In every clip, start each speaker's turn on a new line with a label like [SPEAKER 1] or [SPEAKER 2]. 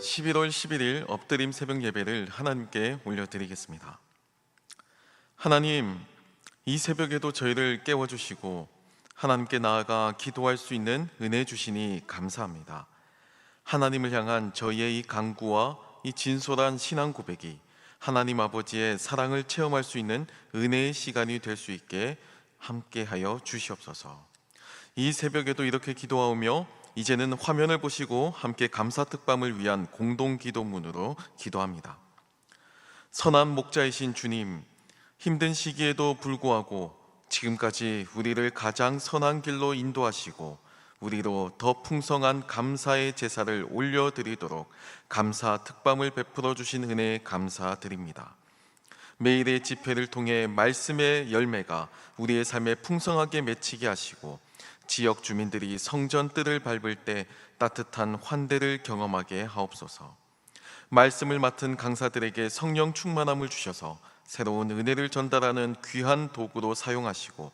[SPEAKER 1] 11월 11일 엎드림 새벽 예배를 하나님께 올려드리겠습니다. 하나님, 이 새벽에도 저희를 깨워주시고 하나님께 나아가 기도할 수 있는 은혜 주시니 감사합니다. 하나님을 향한 저희의 이 간구와 이 진솔한 신앙 고백이 하나님 아버지의 사랑을 체험할 수 있는 은혜의 시간이 될 수 있게 함께하여 주시옵소서. 이 새벽에도 이렇게 기도하오며 이제는 화면을 보시고 함께 감사 특밤을 위한 공동 기도문으로 기도합니다. 선한 목자이신 주님, 힘든 시기에도 불구하고 지금까지 우리를 가장 선한 길로 인도하시고 우리로 더 풍성한 감사의 제사를 올려드리도록 감사 특밤을 베풀어 주신 은혜에 감사드립니다. 매일의 집회를 통해 말씀의 열매가 우리의 삶에 풍성하게 맺히게 하시고 지역 주민들이 성전 뜰을 밟을 때 따뜻한 환대를 경험하게 하옵소서. 말씀을 맡은 강사들에게 성령 충만함을 주셔서 새로운 은혜를 전달하는 귀한 도구로 사용하시고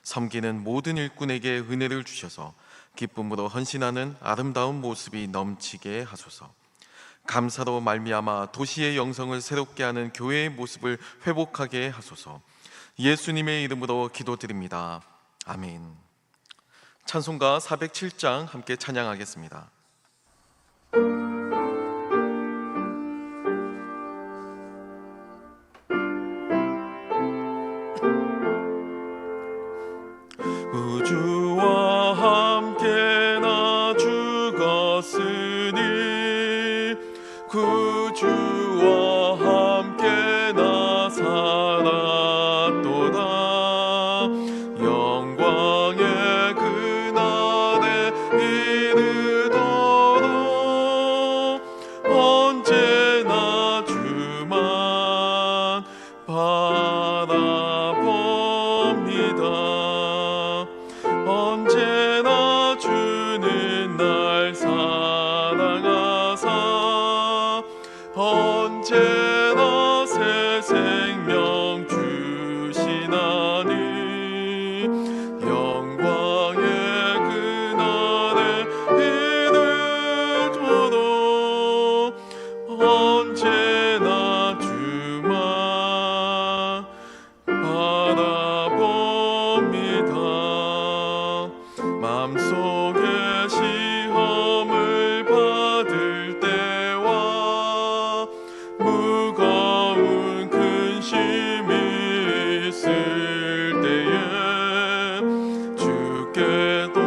[SPEAKER 1] 섬기는 모든 일꾼에게 은혜를 주셔서 기쁨으로 헌신하는 아름다운 모습이 넘치게 하소서. 감사로 말미암아 도시의 영성을 새롭게 하는 교회의 모습을 회복하게 하소서. 예수님의 이름으로 기도드립니다. 아멘. 찬송가 407장 함께 찬양하겠습니다. 우주와 함께 나 죽었으니 구주와 함께 나 살았도다. 영광의 그날에 이르도록 언제나 주만 바라봅니다. 언제나 주는 날 사랑하사 언제나 새 생명 주시나니 영광의 그날에 이르도록 언제나 주만 바라봅니다. 마음속에 시험을 받을 때와 무거운 근심이 있을 때에 주께도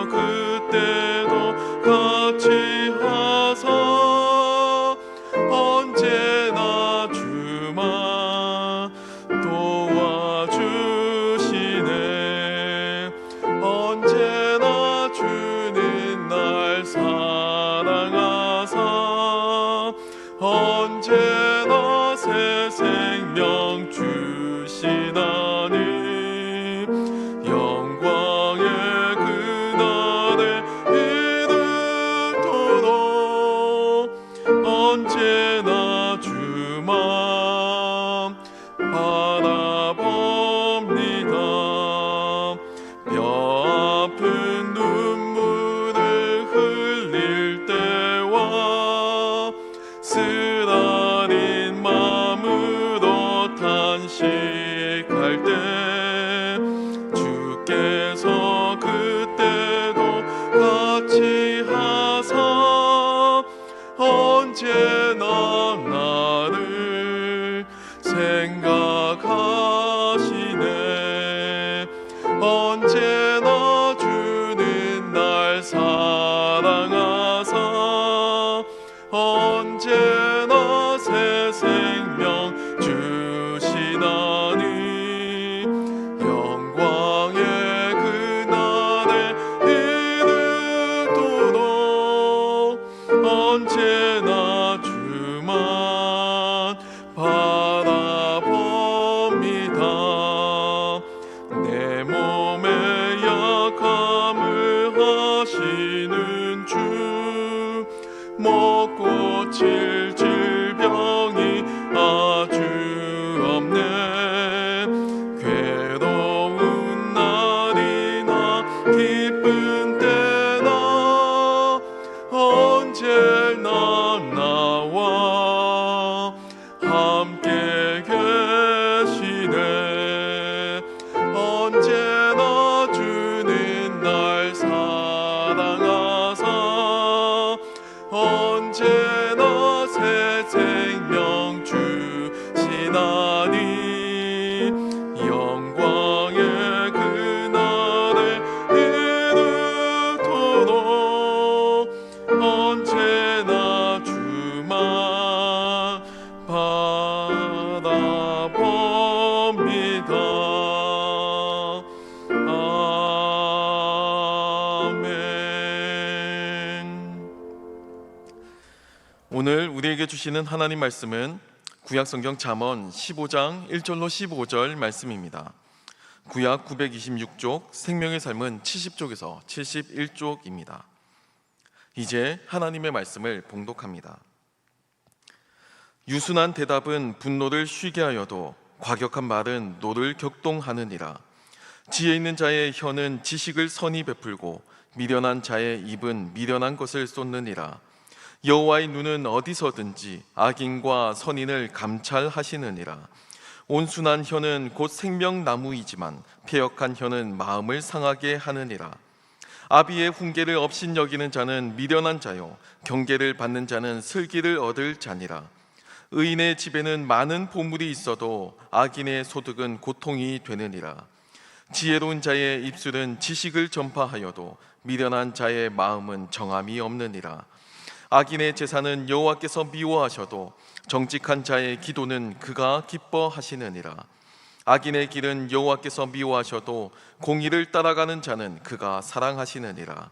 [SPEAKER 1] 그때도 같이 하사 언제나 주만 도와주시네. 언제나 주는 날 사랑하사 언제나 새 생명 주시나니 영광의 그날에 이르도록 언제나 주만 바라봅니다. 뼈 아픈 눈물을 흘릴 때와 쓰라린 마음으로 탄식할 때 주께서 그때도 같이 하사 언제나 나를 생각하시네. 언제나 주는 날 사랑하사 언제나 새 생명 주시나니 영광의 그날에 이르도록 언제나 주만 바라봅니다. 내 몸의 약함을 하시는 주 못 고칠 질병이 아주 없네. 괴로운 날이나 기쁜 때나 언제나 나 언제나 새 생명 주시나니 영광의 그날에 이르도록 언제나 주만 바라봅니다. 오늘 우리에게 주시는 하나님 말씀은 구약성경 잠언 15장 1절로 15절 말씀입니다. 구약 926쪽, 생명의 삶은 70쪽에서 71쪽입니다. 이제 하나님의 말씀을 봉독합니다. 유순한 대답은 분노를 쉬게 하여도 과격한 말은 노를 격동하느니라. 지혜 있는 자의 혀는 지식을 선히 베풀고 미련한 자의 입은 미련한 것을 쏟느니라. 여호와의 눈은 어디서든지 악인과 선인을 감찰하시느니라. 온순한 혀는 곧 생명나무이지만 패역한 혀는 마음을 상하게 하느니라. 아비의 훈계를 업신여기는 자는 미련한 자요 경계를 받는 자는 슬기를 얻을 자니라. 의인의 집에는 많은 보물이 있어도 악인의 소득은 고통이 되느니라. 지혜로운 자의 입술은 지식을 전파하여도 미련한 자의 마음은 정함이 없느니라. 악인의 제사는 여호와께서 미워하셔도 정직한 자의 기도는 그가 기뻐하시느니라. 악인의 길은 여호와께서 미워하셔도 공의를 따라가는 자는 그가 사랑하시느니라.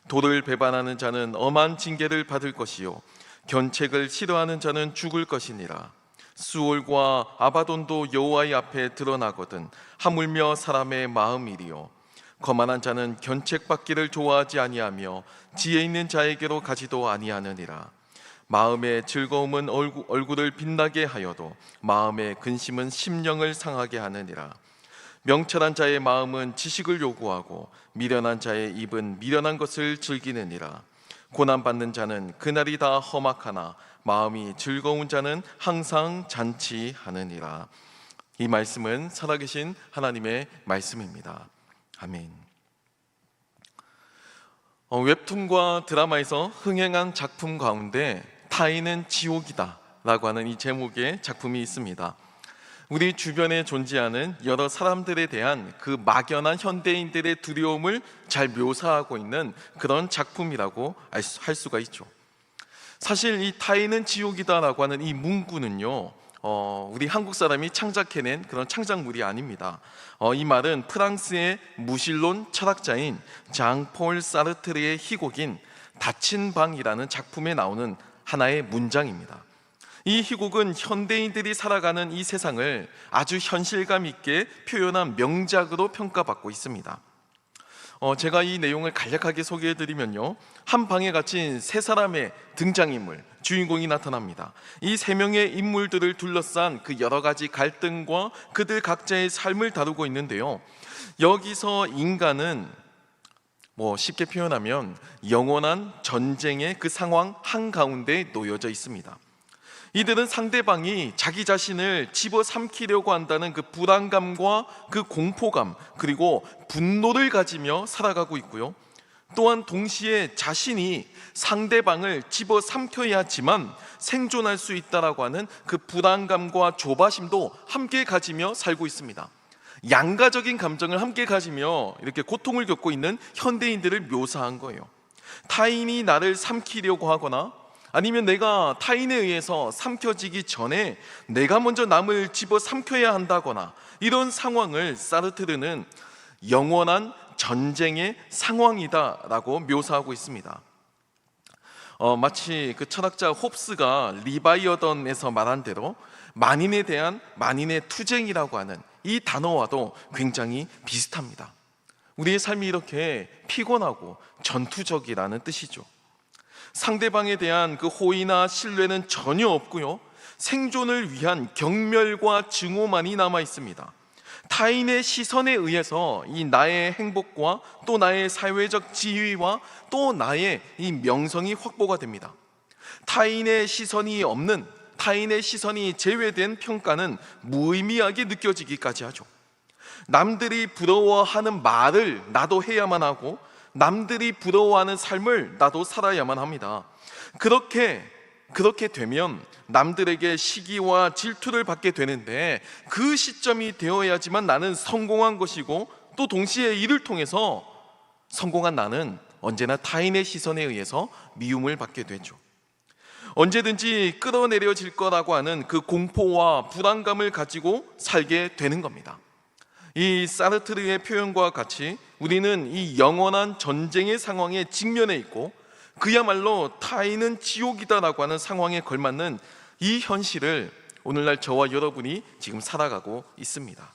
[SPEAKER 1] 도를 배반하는 자는 엄한 징계를 받을 것이요 견책을 싫어하는 자는 죽을 것이니라. 수올과 아바돈도 여호와의 앞에 드러나거든 하물며 사람의 마음이리요 거만한 자는 견책받기를 좋아하지 아니하며 지혜 있는 자에게로 가지도 아니하느니라. 마음의 즐거움은 얼굴을 빛나게 하여도 마음의 근심은 심령을 상하게 하느니라. 명철한 자의 마음은 지식을 요구하고 미련한 자의 입은 미련한 것을 즐기느니라. 고난받는 자는 그날이 다 험악하나 마음이 즐거운 자는 항상 잔치하느니라. 이 말씀은 살아계신 하나님의 말씀입니다. 아멘. 웹툰과 드라마에서 흥행한 작품 가운데 타인은 지옥이다 라고 하는 이 제목의 작품이 있습니다. 우리 주변에 존재하는 여러 사람들에 대한 그 막연한 현대인들의 두려움을 잘 묘사하고 있는 그런 작품이라고 할 수가 있죠. 사실 이 타인은 지옥이다 라고 하는 이 문구는요 우리 한국 사람이 창작해낸 그런 창작물이 아닙니다. 이 말은 프랑스의 무신론 철학자인 장폴 사르트르의 희곡인 닫힌 방이라는 작품에 나오는 하나의 문장입니다. 이 희곡은 현대인들이 살아가는 이 세상을 아주 현실감 있게 표현한 명작으로 평가받고 있습니다. 제가 이 내용을 간략하게 소개해드리면요, 한 방에 갇힌 세 사람의 등장인물, 주인공이 나타납니다. 이 세 명의 인물들을 둘러싼 그 여러 가지 갈등과 그들 각자의 삶을 다루고 있는데요, 여기서 인간은 쉽게 표현하면 영원한 전쟁의 그 상황 한가운데 놓여져 있습니다. 이들은 상대방이 자기 자신을 집어삼키려고 한다는 그 불안감과 그 공포감 그리고 분노를 가지며 살아가고 있고요, 또한 동시에 자신이 상대방을 집어삼켜야지만 생존할 수 있다라고 하는 그 불안감과 조바심도 함께 가지며 살고 있습니다. 양가적인 감정을 함께 가지며 이렇게 고통을 겪고 있는 현대인들을 묘사한 거예요. 타인이 나를 삼키려고 하거나 아니면 내가 타인에 의해서 삼켜지기 전에 내가 먼저 남을 집어삼켜야 한다거나 이런 상황을 사르트르는 영원한 전쟁의 상황이다라고 묘사하고 있습니다. 마치 그 철학자 홉스가 리바이어던에서 말한 대로 만인에 대한 만인의 투쟁이라고 하는 이 단어와도 굉장히 비슷합니다. 우리의 삶이 이렇게 피곤하고 전투적이라는 뜻이죠. 상대방에 대한 그 호의나 신뢰는 전혀 없고요, 생존을 위한 경멸과 증오만이 남아 있습니다. 타인의 시선에 의해서 이 나의 행복과 또 나의 사회적 지위와 또 나의 이 명성이 확보가 됩니다. 타인의 시선이 없는, 타인의 시선이 제외된 평가는 무의미하게 느껴지기까지 하죠. 남들이 부러워하는 말을 나도 해야만 하고 남들이 부러워하는 삶을 나도 살아야만 합니다. 그렇게 되면 남들에게 시기와 질투를 받게 되는데, 그 시점이 되어야지만 나는 성공한 것이고, 또 동시에 이를 통해서 성공한 나는 언제나 타인의 시선에 의해서 미움을 받게 되죠. 언제든지 끌어내려질 거라고 하는 그 공포와 불안감을 가지고 살게 되는 겁니다. 이 사르트르의 표현과 같이 우리는 이 영원한 전쟁의 상황에 직면해 있고, 그야말로 타인은 지옥이다라고 하는 상황에 걸맞는 이 현실을 오늘날 저와 여러분이 지금 살아가고 있습니다.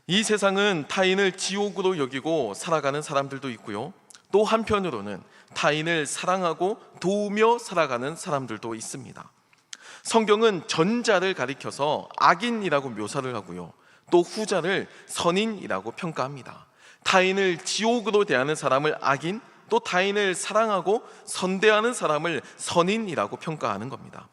[SPEAKER 1] 이 세상은 타인을 지옥으로 여기고 살아가는 사람들도 있고요, 또 한편으로는 타인을 사랑하고 도우며 살아가는 사람들도 있습니다. 성경은 전자를 가리켜서 악인이라고 묘사를 하고요, 또 후자를 선인이라고 평가합니다. 타인을 지옥으로 대하는 사람을 악인, 또 타인을 사랑하고 선대하는 사람을 선인이라고 평가하는 겁니다.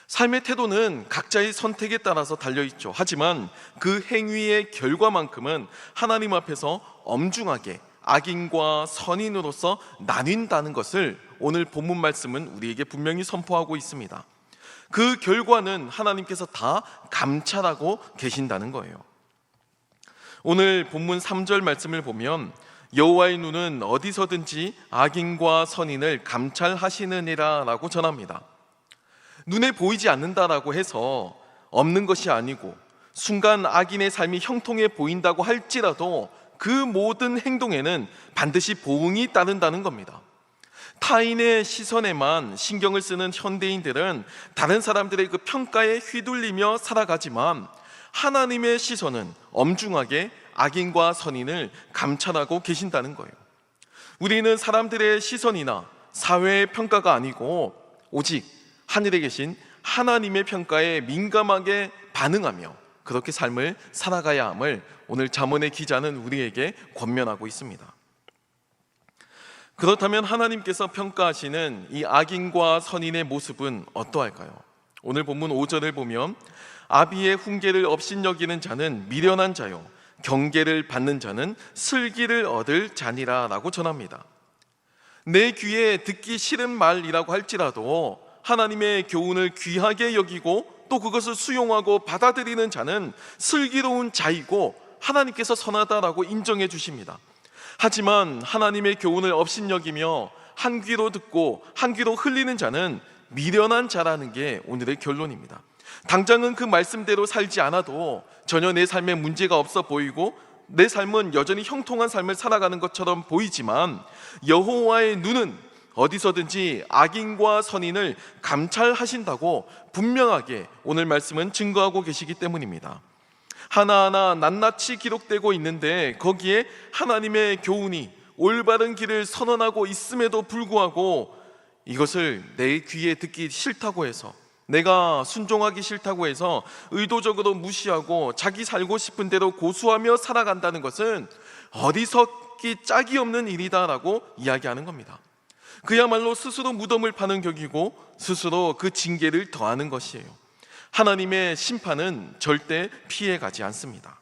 [SPEAKER 1] 삶의 태도는 각자의 선택에 따라서 달려있죠. 하지만 그 행위의 결과만큼은 하나님 앞에서 엄중하게 악인과 선인으로서 나뉜다는 것을 오늘 본문 말씀은 우리에게 분명히 선포하고 있습니다. 그 결과는 하나님께서 다 감찰하고 계신다는 거예요. 오늘 본문 3절 말씀을 보면 여호와의 눈은 어디서든지 악인과 선인을 감찰하시느니라 라고 전합니다. 눈에 보이지 않는다라고 해서 없는 것이 아니고, 순간 악인의 삶이 형통해 보인다고 할지라도 그 모든 행동에는 반드시 보응이 따른다는 겁니다. 타인의 시선에만 신경을 쓰는 현대인들은 다른 사람들의 그 평가에 휘둘리며 살아가지만, 하나님의 시선은 엄중하게 악인과 선인을 감찰하고 계신다는 거예요. 우리는 사람들의 시선이나 사회의 평가가 아니고 오직 하늘에 계신 하나님의 평가에 민감하게 반응하며 그렇게 삶을 살아가야 함을 오늘 잠언의 기자는 우리에게 권면하고 있습니다. 그렇다면 하나님께서 평가하시는 이 악인과 선인의 모습은 어떠할까요? 오늘 본문 5절을 보면 아비의 훈계를 업신여기는 자는 미련한 자요, 경계를 받는 자는 슬기를 얻을 자니라 라고 전합니다. 내 귀에 듣기 싫은 말이라고 할지라도 하나님의 교훈을 귀하게 여기고 또 그것을 수용하고 받아들이는 자는 슬기로운 자이고 하나님께서 선하다라고 인정해 주십니다. 하지만 하나님의 교훈을 업신여기며 한 귀로 듣고 한 귀로 흘리는 자는 미련한 자라는 게 오늘의 결론입니다. 당장은 그 말씀대로 살지 않아도 전혀 내 삶에 문제가 없어 보이고 내 삶은 여전히 형통한 삶을 살아가는 것처럼 보이지만, 여호와의 눈은 어디서든지 악인과 선인을 감찰하신다고 분명하게 오늘 말씀은 증거하고 계시기 때문입니다. 하나하나 낱낱이 기록되고 있는데 거기에 하나님의 교훈이 올바른 길을 선언하고 있음에도 불구하고 이것을 내 귀에 듣기 싫다고 해서, 내가 순종하기 싫다고 해서 의도적으로 무시하고 자기 살고 싶은 대로 고수하며 살아간다는 것은 어리석기 짝이 없는 일이다라고 이야기하는 겁니다. 그야말로 스스로 무덤을 파는 격이고 스스로 그 징계를 더하는 것이에요. 하나님의 심판은 절대 피해가지 않습니다.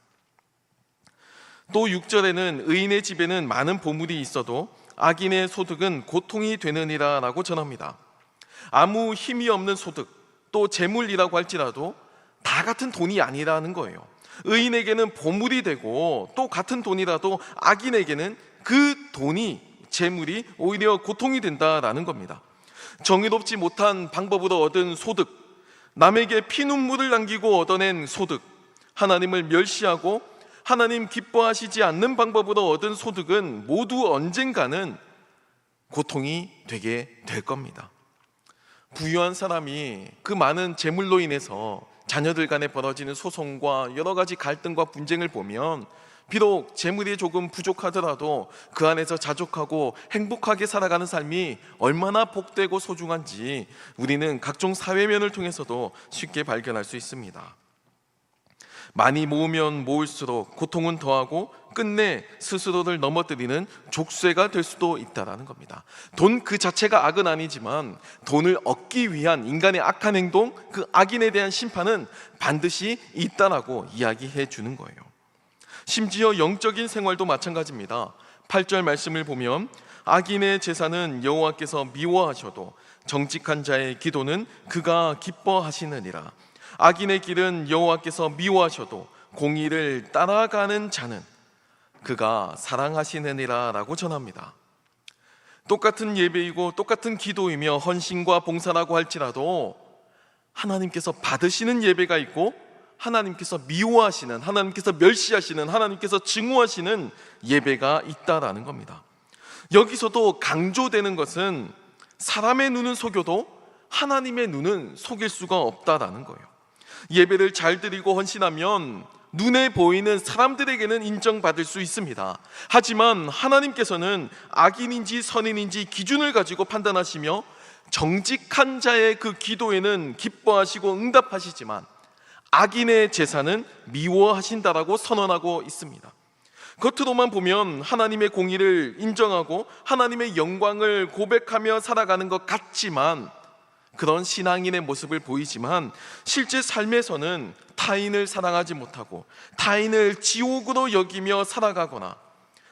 [SPEAKER 1] 또 6절에는 의인의 집에는 많은 보물이 있어도 악인의 소득은 고통이 되느니라 라고 전합니다. 아무 힘이 없는 소득, 또 재물이라고 할지라도 다 같은 돈이 아니라는 거예요. 의인에게는 보물이 되고 또 같은 돈이라도 악인에게는 그 돈이, 재물이 오히려 고통이 된다라는 겁니다. 정의롭지 못한 방법으로 얻은 소득, 남에게 피눈물을 남기고 얻어낸 소득, 하나님을 멸시하고 하나님 기뻐하시지 않는 방법으로 얻은 소득은 모두 언젠가는 고통이 되게 될 겁니다. 부유한 사람이 그 많은 재물로 인해서 자녀들 간에 벌어지는 소송과 여러 가지 갈등과 분쟁을 보면 비록 재물이 조금 부족하더라도 그 안에서 자족하고 행복하게 살아가는 삶이 얼마나 복되고 소중한지 우리는 각종 사회면을 통해서도 쉽게 발견할 수 있습니다. 많이 모으면 모을수록 고통은 더하고 끝내 스스로를 넘어뜨리는 족쇄가 될 수도 있다는 겁니다. 돈 그 자체가 악은 아니지만 돈을 얻기 위한 인간의 악한 행동, 그 악인에 대한 심판은 반드시 있다라고 이야기해 주는 거예요. 심지어 영적인 생활도 마찬가지입니다. 8절 말씀을 보면 악인의 제사는 여호와께서 미워하셔도 정직한 자의 기도는 그가 기뻐하시느니라. 악인의 길은 여호와께서 미워하셔도 공의를 따라가는 자는 그가 사랑하시느니라 라고 전합니다. 똑같은 예배이고 똑같은 기도이며 헌신과 봉사라고 할지라도 하나님께서 받으시는 예배가 있고 하나님께서 미워하시는, 하나님께서 멸시하시는, 하나님께서 증오하시는 예배가 있다라는 겁니다. 여기서도 강조되는 것은 사람의 눈은 속여도 하나님의 눈은 속일 수가 없다라는 거예요. 예배를 잘 드리고 헌신하면 눈에 보이는 사람들에게는 인정받을 수 있습니다. 하지만 하나님께서는 악인인지 선인인지 기준을 가지고 판단하시며 정직한 자의 그 기도에는 기뻐하시고 응답하시지만 악인의 제사는 미워하신다라고 선언하고 있습니다. 겉으로만 보면 하나님의 공의를 인정하고 하나님의 영광을 고백하며 살아가는 것 같지만, 그런 신앙인의 모습을 보이지만 실제 삶에서는 타인을 사랑하지 못하고 타인을 지옥으로 여기며 살아가거나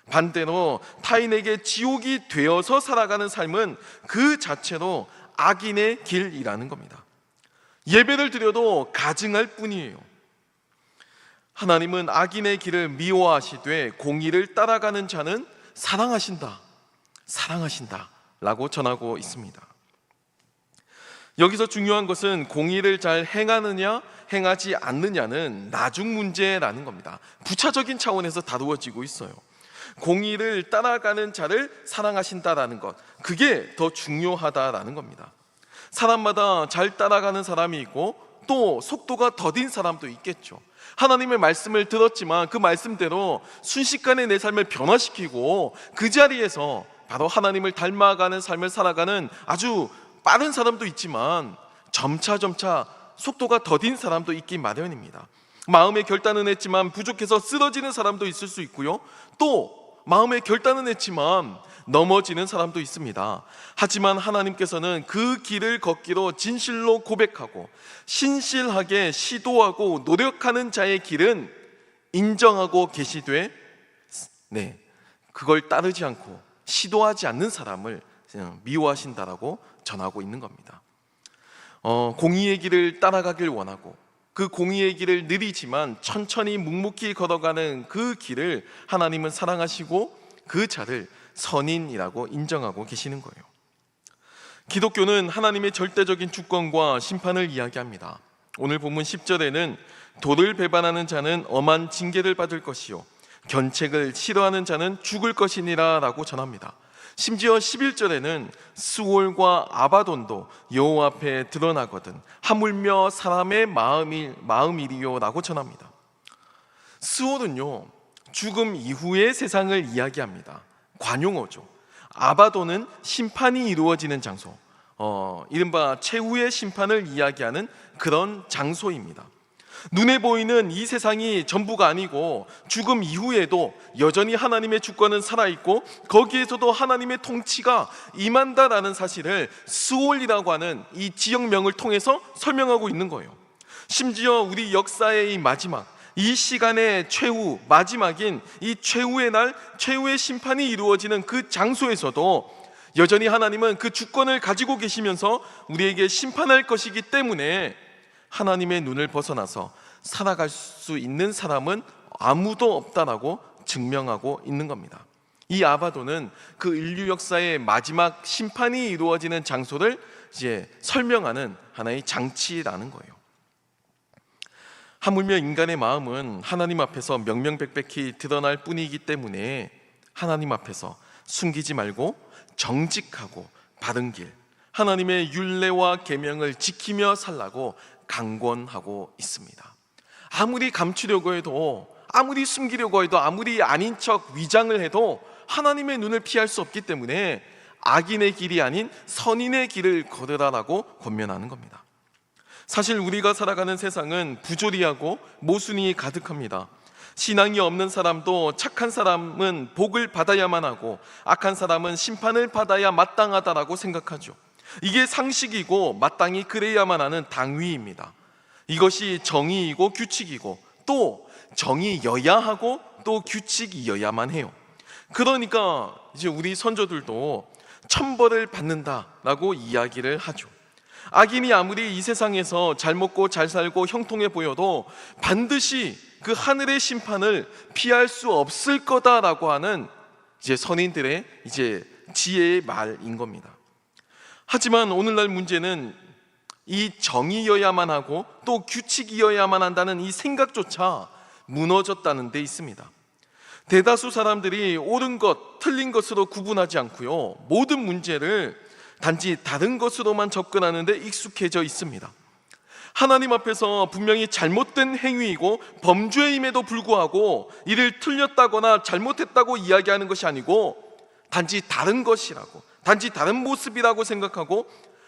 [SPEAKER 1] 반대로 타인에게 지옥이 되어서 살아가는 삶은 그 자체로 악인의 길이라는 겁니다. 예배를 드려도 가증할 뿐이에요. 하나님은 악인의 길을 미워하시되 공의를 따라가는 자는 사랑하신다 라고 전하고 있습니다. 여기서 중요한 것은 공의를 잘 행하느냐 행하지 않느냐는 나중 문제라는 겁니다. 부차적인 차원에서 다루어지고 있어요. 공의를 따라가는 자를 사랑하신다라는 것, 그게 더 중요하다라는 겁니다. 사람마다 잘 따라가는 사람이 있고 또 속도가 더딘 사람도 있겠죠. 하나님의 말씀을 들었지만 그 말씀대로 순식간에 내 삶을 변화시키고 그 자리에서 바로 하나님을 닮아가는 삶을 살아가는 아주 빠른 사람도 있지만 점차 속도가 더딘 사람도 있기 마련입니다. 마음의 결단은 했지만 부족해서 쓰러지는 사람도 있을 수 있고요, 또 마음의 결단은 했지만 넘어지는 사람도 있습니다. 하지만 하나님께서는 그 길을 걷기로 진실로 고백하고 신실하게 시도하고 노력하는 자의 길은 인정하고 계시되 그걸 따르지 않고 시도하지 않는 사람을 미워하신다라고 전하고 있는 겁니다. 공의의 길을 따라가길 원하고 그 공의의 길을 느리지만 천천히 묵묵히 걸어가는 그 길을 하나님은 사랑하시고 그 자를 선인이라고 인정하고 계시는 거예요. 기독교는 하나님의 절대적인 주권과 심판을 이야기합니다. 오늘 본문 10절에는 도를 배반하는 자는 엄한 징계를 받을 것이요 견책을 싫어하는 자는 죽을 것이니라 라고 전합니다. 심지어 11절에는 스올과 아바돈도 여호와 앞에 드러나거든 하물며 사람의 마음이리요 라고 전합니다. 스올은요, 죽음 이후의 세상을 이야기합니다. 관용어죠. 아바돈은 심판이 이루어지는 장소, 이른바 최후의 심판을 이야기하는 그런 장소입니다. 눈에 보이는 이 세상이 전부가 아니고 죽음 이후에도 여전히 하나님의 주권은 살아있고 거기에서도 하나님의 통치가 임한다라는 사실을 스올이라고 하는 이 지역명을 통해서 설명하고 있는 거예요. 심지어 우리 역사의 이 마지막, 이 시간의 최후, 마지막인 이 최후의 날, 최후의 심판이 이루어지는 그 장소에서도 여전히 하나님은 그 주권을 가지고 계시면서 우리에게 심판할 것이기 때문에 하나님의 눈을 벗어나서 살아갈 수 있는 사람은 아무도 없다라고 증명하고 있는 겁니다. 이 아바도는 그 인류 역사의 마지막 심판이 이루어지는 장소를 이제 설명하는 하나의 장치라는 거예요. 하물며 인간의 마음은 하나님 앞에서 명명백백히 드러날 뿐이기 때문에 하나님 앞에서 숨기지 말고 정직하고 바른 길, 하나님의 율례와 계명을 지키며 살라고 강권하고 있습니다. 아무리 감추려고 해도, 아무리 숨기려고 해도, 아무리 아닌 척 위장을 해도 하나님의 눈을 피할 수 없기 때문에 악인의 길이 아닌 선인의 길을 걸으라라고 권면하는 겁니다. 사실 우리가 살아가는 세상은 부조리하고 모순이 가득합니다. 신앙이 없는 사람도 착한 사람은 복을 받아야만 하고 악한 사람은 심판을 받아야 마땅하다라고 생각하죠. 이게 상식이고 마땅히 그래야만 하는 당위입니다. 이것이 정의이고 규칙이고 또 정의여야 하고 또 규칙이어야만 해요. 그러니까 이제 우리 선조들도 천벌을 받는다라고 이야기를 하죠. 악인이 아무리 이 세상에서 잘 먹고 잘 살고 형통해 보여도 반드시 그 하늘의 심판을 피할 수 없을 거다라고 하는 이제 선인들의 이제 지혜의 말인 겁니다. 하지만 오늘날 문제는 이 정의여야만 하고 또 규칙이어야만 한다는 이 생각조차 무너졌다는 데 있습니다. 대다수 사람들이 옳은 것, 틀린 것으로 구분하지 않고요, 모든 문제를 단지 다른 것으로만 접근하는 데 익숙해져 있습니다. 하나님 앞에서 분명히 잘못된 행위이고 범죄임에도 불구하고 이를 틀렸다거나 잘못했다고 이야기하는 것이 아니고 단지 다른 것이라고, 단지 다른 모습이라고 생각하고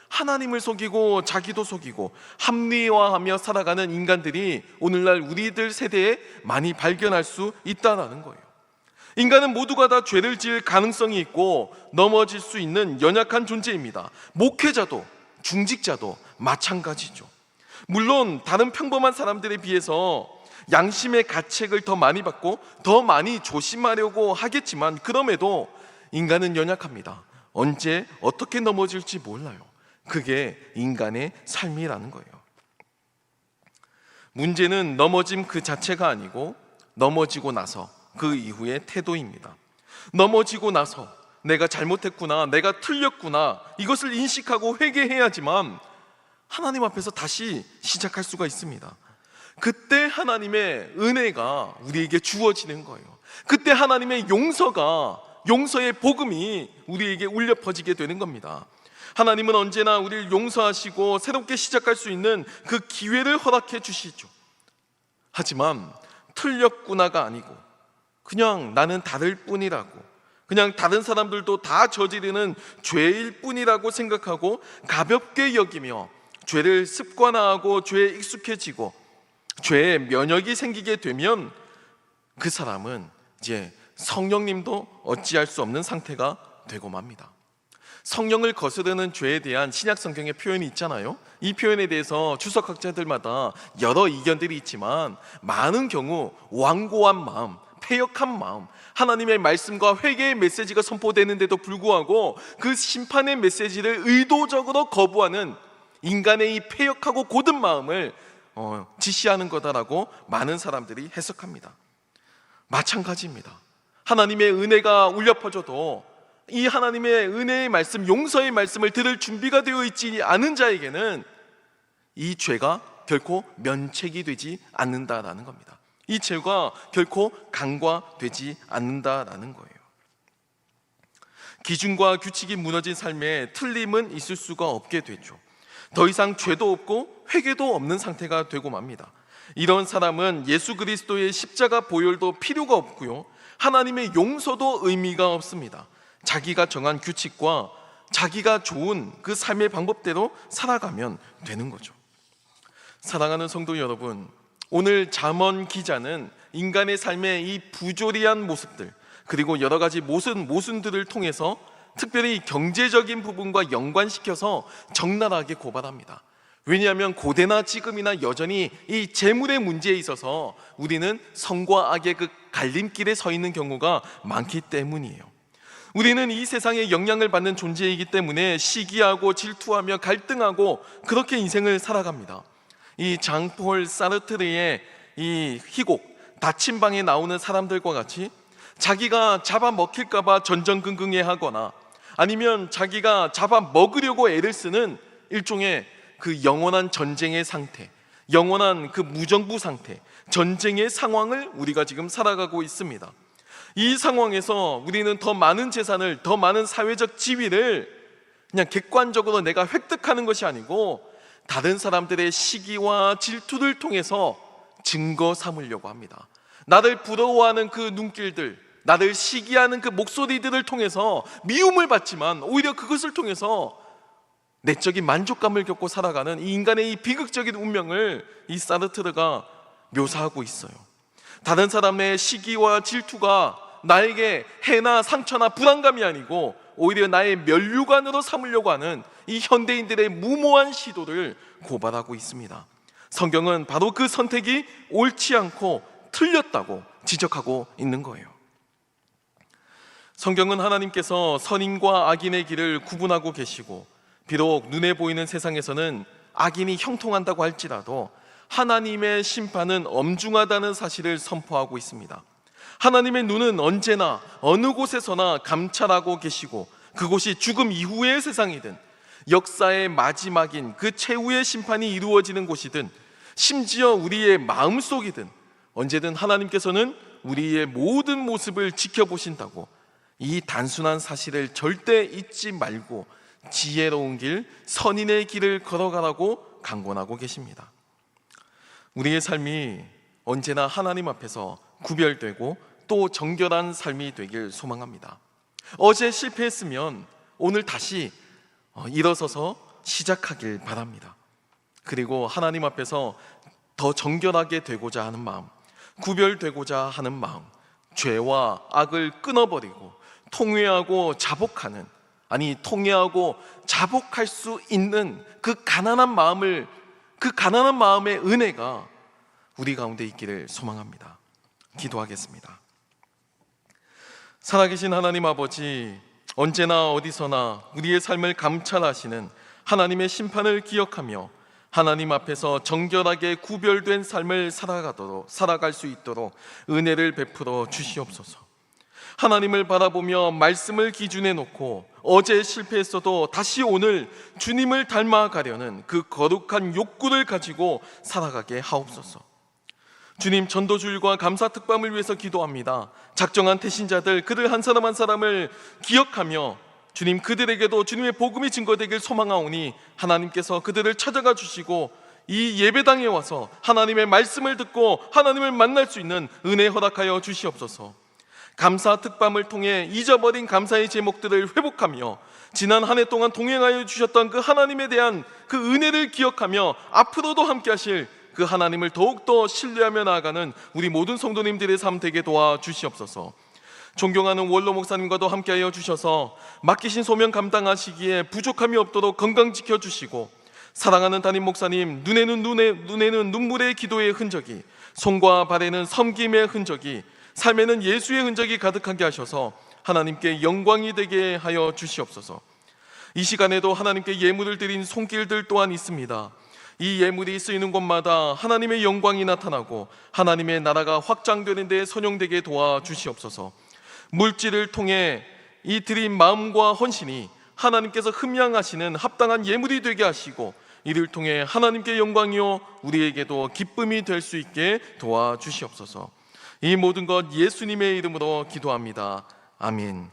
[SPEAKER 1] 하나님을 속이고 자기도 속이고 합리화하며 살아가는 인간들이 오늘날 우리들 세대에 많이 발견할 수 있다는 거예요. 인간은 모두가 다 죄를 지을 가능성이 있고 넘어질 수 있는 연약한 존재입니다. 목회자도 중직자도 마찬가지죠. 물론 다른 평범한 사람들에 비해서 양심의 가책을 더 많이 받고 더 많이 조심하려고 하겠지만 그럼에도 인간은 연약합니다. 언제 어떻게 넘어질지 몰라요. 그게 인간의 삶이라는 거예요. 문제는 넘어짐 그 자체가 아니고 넘어지고 나서 그 이후의 태도입니다. 넘어지고 나서 내가 잘못했구나, 내가 틀렸구나, 이것을 인식하고 회개해야지만 하나님 앞에서 다시 시작할 수가 있습니다. 그때 하나님의 은혜가 우리에게 주어지는 거예요. 그때 하나님의 용서의 복음이 우리에게 울려 퍼지게 되는 겁니다. 하나님은 언제나 우리를 용서하시고 새롭게 시작할 수 있는 그 기회를 허락해 주시죠. 하지만 틀렸구나가 아니고 그냥 나는 다를 뿐이라고, 그냥 다른 사람들도 다 저지르는 죄일 뿐이라고 생각하고 가볍게 여기며 죄를 습관화하고 죄에 익숙해지고 죄에 면역이 생기게 되면 그 사람은 이제 성령님도 어찌할 수 없는 상태가 되고 맙니다. 성령을 거스르는 죄에 대한 신약 성경의 표현이 있잖아요. 이 표현에 대해서 주석학자들마다 여러 의견들이 있지만 많은 경우 완고한 마음, 패역한 마음, 하나님의 말씀과 회개의 메시지가 선포되는데도 불구하고 그 심판의 메시지를 의도적으로 거부하는 인간의 이 패역하고 고든 마음을 지시하는 거다라고 많은 사람들이 해석합니다. 마찬가지입니다. 하나님의 은혜가 울려 퍼져도 이 하나님의 은혜의 말씀, 용서의 말씀을 들을 준비가 되어 있지 않은 자에게는 이 죄가 결코 면책이 되지 않는다라는 겁니다. 이 죄가 결코 간과되지 않는다라는 거예요. 기준과 규칙이 무너진 삶에 틀림은 있을 수가 없게 되죠. 더 이상 죄도 없고 회개도 없는 상태가 되고 맙니다. 이런 사람은 예수 그리스도의 십자가 보혈도 필요가 없고요, 하나님의 용서도 의미가 없습니다. 자기가 정한 규칙과 자기가 좋은 그 삶의 방법대로 살아가면 되는 거죠. 사랑하는 성도 여러분, 오늘 잠언 기자는 인간의 삶의 이 부조리한 모습들 그리고 여러 가지 모순들을 통해서 특별히 경제적인 부분과 연관시켜서 적나라하게 고발합니다. 왜냐하면 고대나 지금이나 여전히 이 재물의 문제에 있어서 우리는 성과 악의 그 갈림길에 서 있는 경우가 많기 때문이에요. 우리는 이 세상에 영향을 받는 존재이기 때문에 시기하고 질투하며 갈등하고 그렇게 인생을 살아갑니다. 이 장폴 사르트르의 이 희곡 닫힌 방에 나오는 사람들과 같이 자기가 잡아먹힐까봐 전전긍긍해하거나 아니면 자기가 잡아먹으려고 애를 쓰는 일종의 그 영원한 전쟁의 상태, 영원한 그 무정부 상태, 전쟁의 상황을 우리가 지금 살아가고 있습니다. 이 상황에서 우리는 더 많은 재산을, 더 많은 사회적 지위를 그냥 객관적으로 내가 획득하는 것이 아니고 다른 사람들의 시기와 질투를 통해서 증거 삼으려고 합니다. 나를 부러워하는 그 눈길들, 나를 시기하는 그 목소리들을 통해서 미움을 받지만 오히려 그것을 통해서 내적인 만족감을 겪고 살아가는 이 인간의 이 비극적인 운명을 이 사르트르가 묘사하고 있어요. 다른 사람의 시기와 질투가 나에게 해나 상처나 불안감이 아니고 오히려 나의 면류관으로 삼으려고 하는 이 현대인들의 무모한 시도를 고발하고 있습니다. 성경은 바로 그 선택이 옳지 않고 틀렸다고 지적하고 있는 거예요. 성경은 하나님께서 선인과 악인의 길을 구분하고 계시고, 비록 눈에 보이는 세상에서는 악인이 형통한다고 할지라도 하나님의 심판은 엄중하다는 사실을 선포하고 있습니다. 하나님의 눈은 언제나 어느 곳에서나 감찰하고 계시고, 그곳이 죽음 이후의 세상이든 역사의 마지막인 그 최후의 심판이 이루어지는 곳이든 심지어 우리의 마음속이든 언제든 하나님께서는 우리의 모든 모습을 지켜보신다고, 이 단순한 사실을 절대 잊지 말고 지혜로운 길, 선인의 길을 걸어가라고 강권하고 계십니다. 우리의 삶이 언제나 하나님 앞에서 구별되고 또 정결한 삶이 되길 소망합니다. 어제 실패했으면 오늘 다시 일어서서 시작하길 바랍니다. 그리고 하나님 앞에서 더 정결하게 되고자 하는 마음, 구별되고자 하는 마음, 죄와 악을 끊어버리고 통회하고 자복하는, 통회하고 자복할 수 있는 그 가난한 마음의 은혜가 우리 가운데 있기를 소망합니다. 기도하겠습니다. 살아계신 하나님 아버지, 언제나 어디서나 우리의 삶을 감찰하시는 하나님의 심판을 기억하며 하나님 앞에서 정결하게 구별된 삶을 살아갈 수 있도록 은혜를 베풀어 주시옵소서. 하나님을 바라보며 말씀을 기준에 놓고 어제 실패했어도 다시 오늘 주님을 닮아가려는 그 거룩한 욕구를 가지고 살아가게 하옵소서. 주님, 전도주일과 감사특밤을 위해서 기도합니다. 작정한 태신자들, 그들 한 사람 한 사람을 기억하며 주님, 그들에게도 주님의 복음이 증거되길 소망하오니 하나님께서 그들을 찾아가 주시고 이 예배당에 와서 하나님의 말씀을 듣고 하나님을 만날 수 있는 은혜 허락하여 주시옵소서. 감사 특밤을 통해 잊어버린 감사의 제목들을 회복하며 지난 한 해 동안 동행하여 주셨던 그 하나님에 대한 그 은혜를 기억하며 앞으로도 함께 하실 그 하나님을 더욱더 신뢰하며 나아가는 우리 모든 성도님들의 삶 되게 도와주시옵소서. 존경하는 원로 목사님과도 함께하여 주셔서 맡기신 소명 감당하시기에 부족함이 없도록 건강 지켜주시고, 사랑하는 담임 목사님, 눈에는 눈물의 기도의 흔적이, 손과 발에는 섬김의 흔적이, 삶에는 예수의 흔적이 가득하게 하셔서 하나님께 영광이 되게 하여 주시옵소서. 이 시간에도 하나님께 예물을 드린 손길들 또한 있습니다. 이 예물이 쓰이는 곳마다 하나님의 영광이 나타나고 하나님의 나라가 확장되는 데 선용되게 도와주시옵소서. 물질을 통해 이 드린 마음과 헌신이 하나님께서 흠양하시는 합당한 예물이 되게 하시고, 이를 통해 하나님께 영광이요 우리에게도 기쁨이 될 수 있게 도와주시옵소서. 이 모든 것 예수님의 이름으로 기도합니다. 아멘.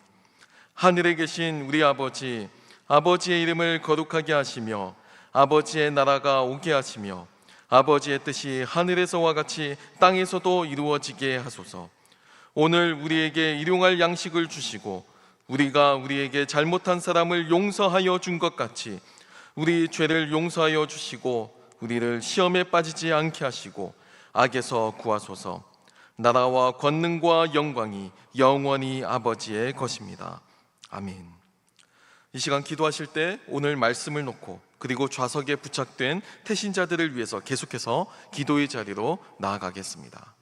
[SPEAKER 1] 하늘에 계신 우리 아버지, 아버지의 이름을 거룩하게 하시며 아버지의 나라가 오게 하시며 아버지의 뜻이 하늘에서와 같이 땅에서도 이루어지게 하소서. 오늘 우리에게 일용할 양식을 주시고 우리가 우리에게 잘못한 사람을 용서하여 준 것 같이 우리 죄를 용서하여 주시고 우리를 시험에 빠지지 않게 하시고 악에서 구하소서. 나라와 권능과 영광이 영원히 아버지의 것입니다. 아멘. 이 시간 기도하실 때 오늘 말씀을 놓고 그리고 좌석에 부착된 태신자들을 위해서 계속해서 기도의 자리로 나아가겠습니다.